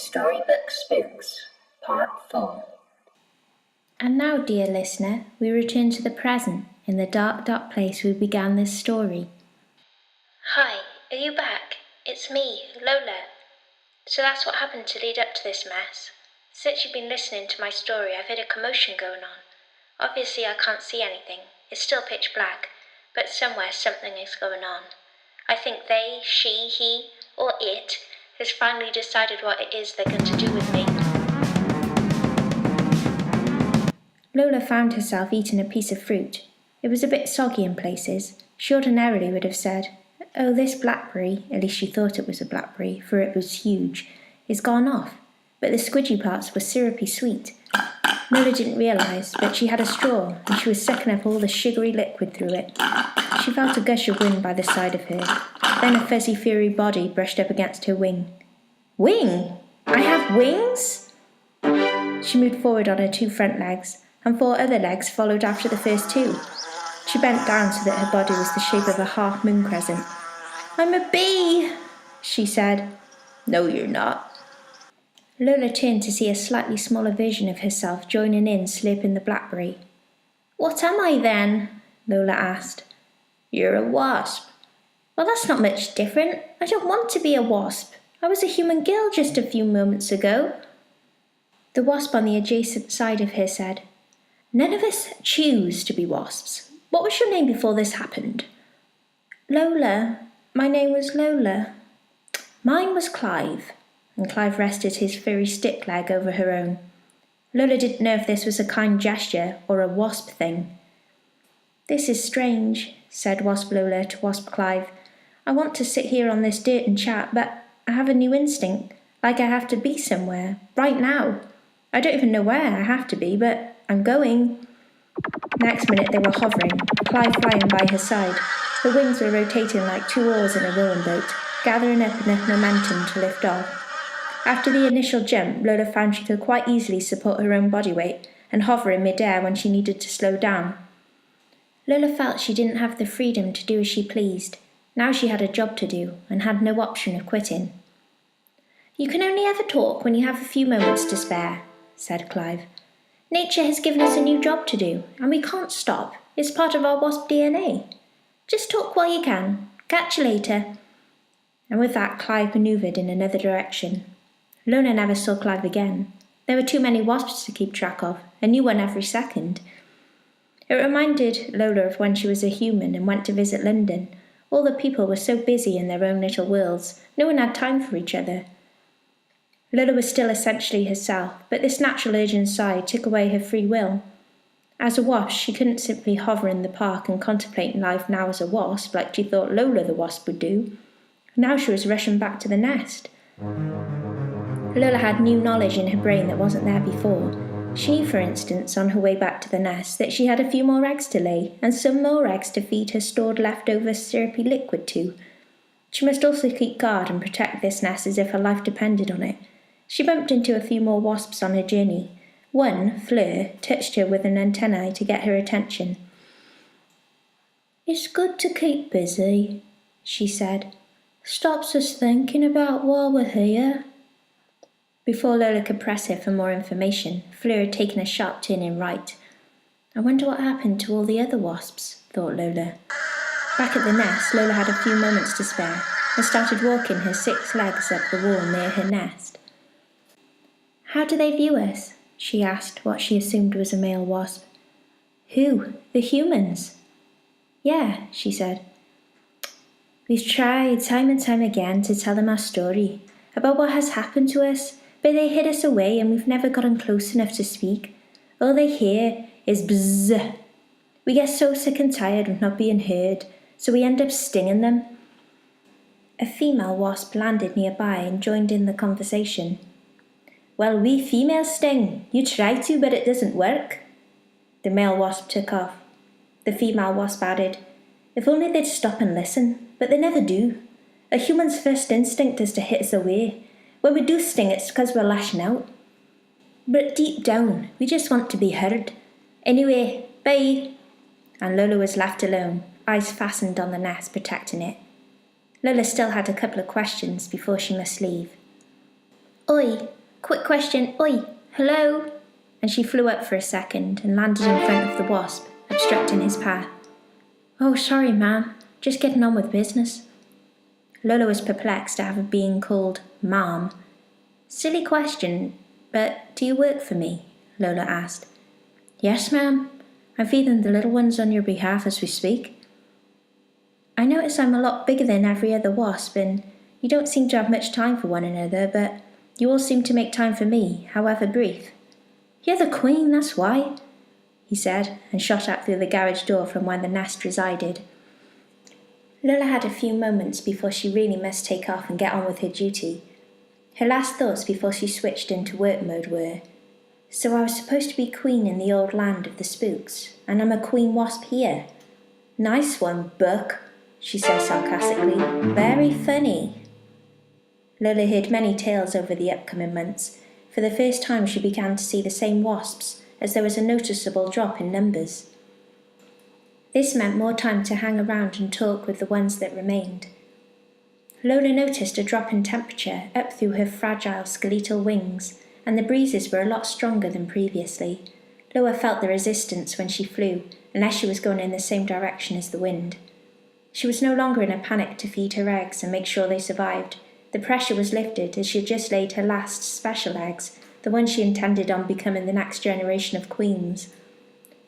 Storybook Spooks, Part 4. And now, dear listener, we return to the present, in the dark, dark place we began this story. Hi, are you back? It's me, Lola. So that's what happened to lead up to this mess. Since you've been listening to my story, I've had a commotion going on. Obviously, I can't see anything. It's still pitch black, but somewhere something is going on. I think they, she, he, or it has finally decided what it is they're going to do with me. Lola found herself eating a piece of fruit. It was a bit soggy in places. She ordinarily would have said, "Oh, this blackberry," at least she thought it was a blackberry, for it was huge, "is gone off." But the squidgy parts were syrupy sweet. Lola didn't realise, but she had a straw, and she was sucking up all the sugary liquid through it. She felt a gush of wind by the side of her. Then a fuzzy, furry body brushed up against her wing. "Wing? I have wings?" She moved forward on her 2 front legs, and 4 other legs followed after the first 2. She bent down so that her body was the shape of a half-moon crescent. "I'm a bee," she said. "No, you're not." Lola turned to see a slightly smaller version of herself joining in, slurping the blackberry. "What am I then?" Lola asked. "You're a wasp." "Well, that's not much different. I don't want to be a wasp. I was a human girl just a few moments ago." The wasp on the adjacent side of her said, "None of us choose to be wasps. What was your name before this happened?" "Lola. My name was Lola." "Mine was Clive." And Clive rested his furry stick leg over her own. Lola didn't know if this was a kind gesture or a wasp thing. "This is strange," said Wasp Lola to Wasp Clive. "I want to sit here on this dirt and chat, but I have a new instinct, like I have to be somewhere, right now. I don't even know where I have to be, but I'm going." Next minute they were hovering, Clive flying by her side. Her wings were rotating like 2 oars in a rowing boat, gathering up enough momentum to lift off. After the initial jump, Lola found she could quite easily support her own body weight and hover in mid-air when she needed to slow down. Lola felt she didn't have the freedom to do as she pleased. Now she had a job to do and had no option of quitting. "You can only ever talk when you have a few moments to spare," said Clive. "Nature has given us a new job to do, and we can't stop. It's part of our wasp DNA. Just talk while you can. Catch you later." And with that, Clive manoeuvred in another direction. Lola never saw Clive again. There were too many wasps to keep track of, a new one every second. It reminded Lola of when she was a human and went to visit London. All the people were so busy in their own little worlds, no one had time for each other. Lola was still essentially herself, but this natural urge inside took away her free will. As a wasp, she couldn't simply hover in the park and contemplate life now as a wasp, like she thought Lola the wasp would do. Now she was rushing back to the nest. Lola had new knowledge in her brain that wasn't there before. She knew, for instance, on her way back to the nest, that she had a few more eggs to lay, and some more eggs to feed her stored leftover syrupy liquid to. She must also keep guard and protect this nest as if her life depended on it. She bumped into a few more wasps on her journey. One, Fleur, touched her with an antennae to get her attention. "It's good to keep busy," she said. "Stops us thinking about why we're here." Before Lola could press her for more information, Fleur had taken a sharp turning right. "I wonder what happened to all the other wasps," thought Lola. Back at the nest, Lola had a few moments to spare and started walking her 6 legs up the wall near her nest. "How do they view us?" she asked what she assumed was a male wasp. "Who? The humans?" "Yeah," she said. "We've tried time and time again to tell them our story, about what has happened to us, but they hid us away and we've never gotten close enough to speak. All they hear is bzzz. We get so sick and tired of not being heard, so we end up stinging them." A female wasp landed nearby and joined in the conversation. "Well, we females sting. You try to, but it doesn't work." The male wasp took off. The female wasp added, "If only they'd stop and listen, but they never do. A human's first instinct is to hit us away. When we do sting, it's because we're lashing out. But deep down, we just want to be heard. Anyway, bye." And Lola was left alone, eyes fastened on the nest, protecting it. Lola still had a couple of questions before she must leave. Oi, quick question, oi, hello? And she flew up for a second and landed in front of the wasp, obstructing his path. Oh, sorry, ma'am, just getting on with business. Lola was perplexed at having being called ma'am. Silly question, but do you work for me? Lola asked. Yes, ma'am. I'm feeding the little ones on your behalf as we speak. I notice I'm a lot bigger than every other wasp, and you don't seem to have much time for one another, but you all seem to make time for me, however brief. You're the queen, that's why, he said, and shot out through the garage door from where the nest resided. Lola had a few moments before she really must take off and get on with her duty. Her last thoughts before she switched into work mode were, so I was supposed to be queen in the old land of the spooks, and I'm a queen wasp here. Nice one, Buck, she said sarcastically. Very funny. Lola heard many tales over the upcoming months. For the first time she began to see the same wasps, as there was a noticeable drop in numbers. This meant more time to hang around and talk with the ones that remained. Lola noticed a drop in temperature up through her fragile skeletal wings, and the breezes were a lot stronger than previously. Lola felt the resistance when she flew, unless she was going in the same direction as the wind. She was no longer in a panic to feed her eggs and make sure they survived. The pressure was lifted as she had just laid her last special eggs, the ones she intended on becoming the next generation of queens.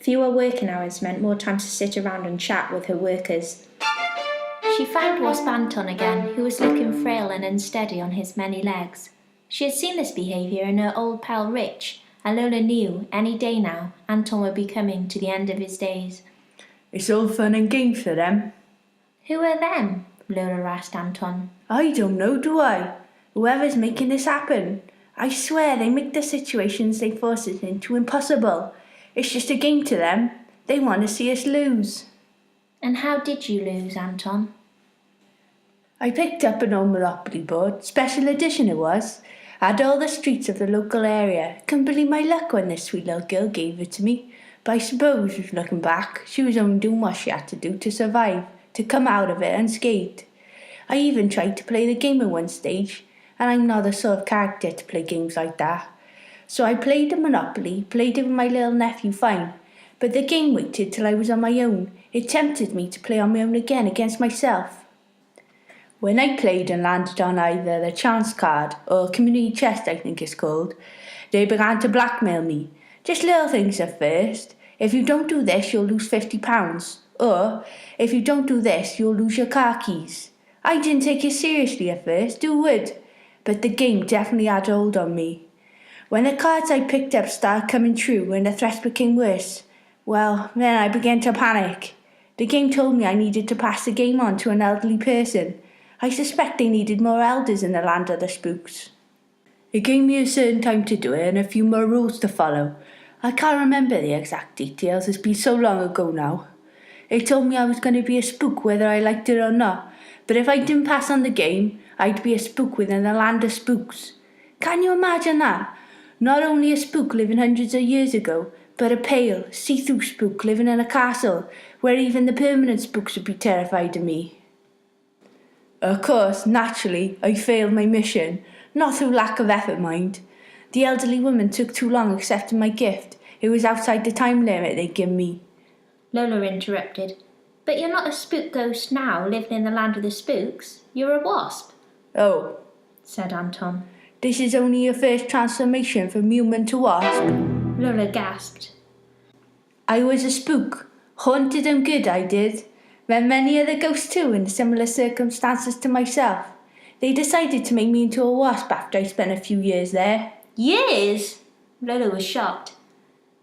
Fewer working hours meant more time to sit around and chat with her workers. She found Wasp Anton again, who was looking frail and unsteady on his many legs. She had seen this behaviour in her old pal Rich, and Lola knew, any day now, Anton would be coming to the end of his days. It's all fun and games for them. Who are them? Lola asked Anton. I don't know, do I? Whoever's making this happen. I swear they make the situations they force us into impossible. It's just a game to them. They want to see us lose. And how did you lose, Anton? I picked up an old Monopoly board, special edition it was. Had all the streets of the local area. Couldn't believe my luck when this sweet little girl gave it to me. But I suppose, looking back, she was only doing what she had to do to survive, to come out of it unscathed. I even tried to play the game at one stage, and I'm not the sort of character to play games like that. So I played the Monopoly, played it with my little nephew fine, but the game waited till I was on my own. It tempted me to play on my own again against myself. When I played and landed on either the chance card or community chest I think it's called, they began to blackmail me. Just little things at first. If you don't do this, you'll lose £50. Or, if you don't do this, you'll lose your car keys. I didn't take it seriously at first, who would? But the game definitely had a hold on me. When the cards I picked up started coming true and the threats became worse, well, then I began to panic. The game told me I needed to pass the game on to an elderly person. I suspect they needed more elders in the land of the spooks. It gave me a certain time to do it and a few more rules to follow. I can't remember the exact details, it's been so long ago now. It told me I was going to be a spook whether I liked it or not, but if I didn't pass on the game, I'd be a spook within the land of spooks. Can you imagine that? Not only a spook living hundreds of years ago, but a pale, see-through spook living in a castle, where even the permanent spooks would be terrified of me. Of course, naturally, I failed my mission, not through lack of effort, mind. The elderly woman took too long accepting my gift. It was outside the time limit they'd given me. Lola interrupted. But you're not a spook ghost now, living in the land of the spooks. You're a wasp. Oh, said Anton. This is only your first transformation from human to wasp? Lola gasped. I was a spook. Haunted and good, I did. Met many other ghosts too in similar circumstances to myself. They decided to make me into a wasp after I spent a few years there. Years? Lola was shocked.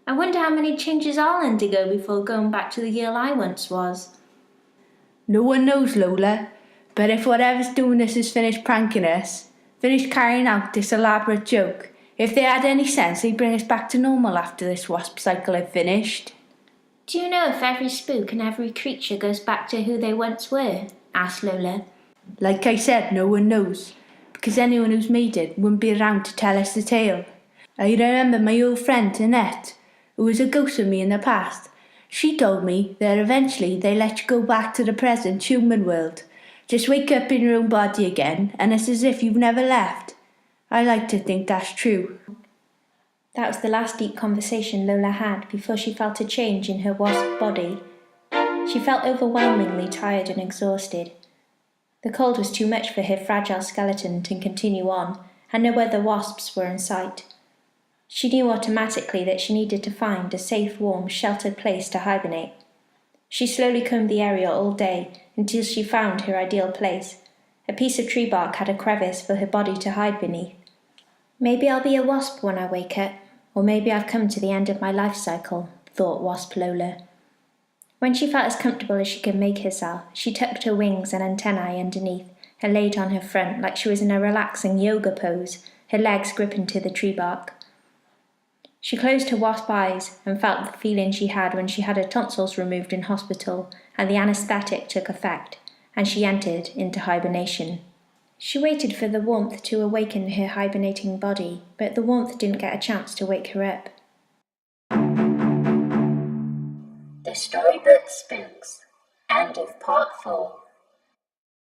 I wonder how many changes I'll undergo before going back to the girl I once was. No one knows, Lola. But if whatever's doing us is finished pranking us, finished carrying out this elaborate joke, if they had any sense, they'd bring us back to normal after this wasp cycle had finished. Do you know if every spook and every creature goes back to who they once were? Asked Lola. Like I said, no one knows, because anyone who's made it wouldn't be around to tell us the tale. I remember my old friend Annette, who was a ghost with me in the past. She told me that eventually they let you go back to the present human world. Just wake up in your own body again, and it's as if you've never left. I like to think that's true. That was the last deep conversation Lola had before she felt a change in her wasp body. She felt overwhelmingly tired and exhausted. The cold was too much for her fragile skeleton to continue on, and no other wasps were in sight. She knew automatically that she needed to find a safe, warm, sheltered place to hibernate. She slowly combed the area all day until she found her ideal place. A piece of tree bark had a crevice for her body to hide beneath. Maybe I'll be a wasp when I wake up, or maybe I've come to the end of my life cycle, thought Wasp Lola. When she felt as comfortable as she could make herself, she tucked her wings and antennae underneath and laid on her front like she was in a relaxing yoga pose, her legs gripping to the tree bark. She closed her wasp eyes and felt the feeling she had when she had her tonsils removed in hospital and the anaesthetic took effect, and she entered into hibernation. She waited for the warmth to awaken her hibernating body, but the warmth didn't get a chance to wake her up. The Storybook Spooks. End of Part 4.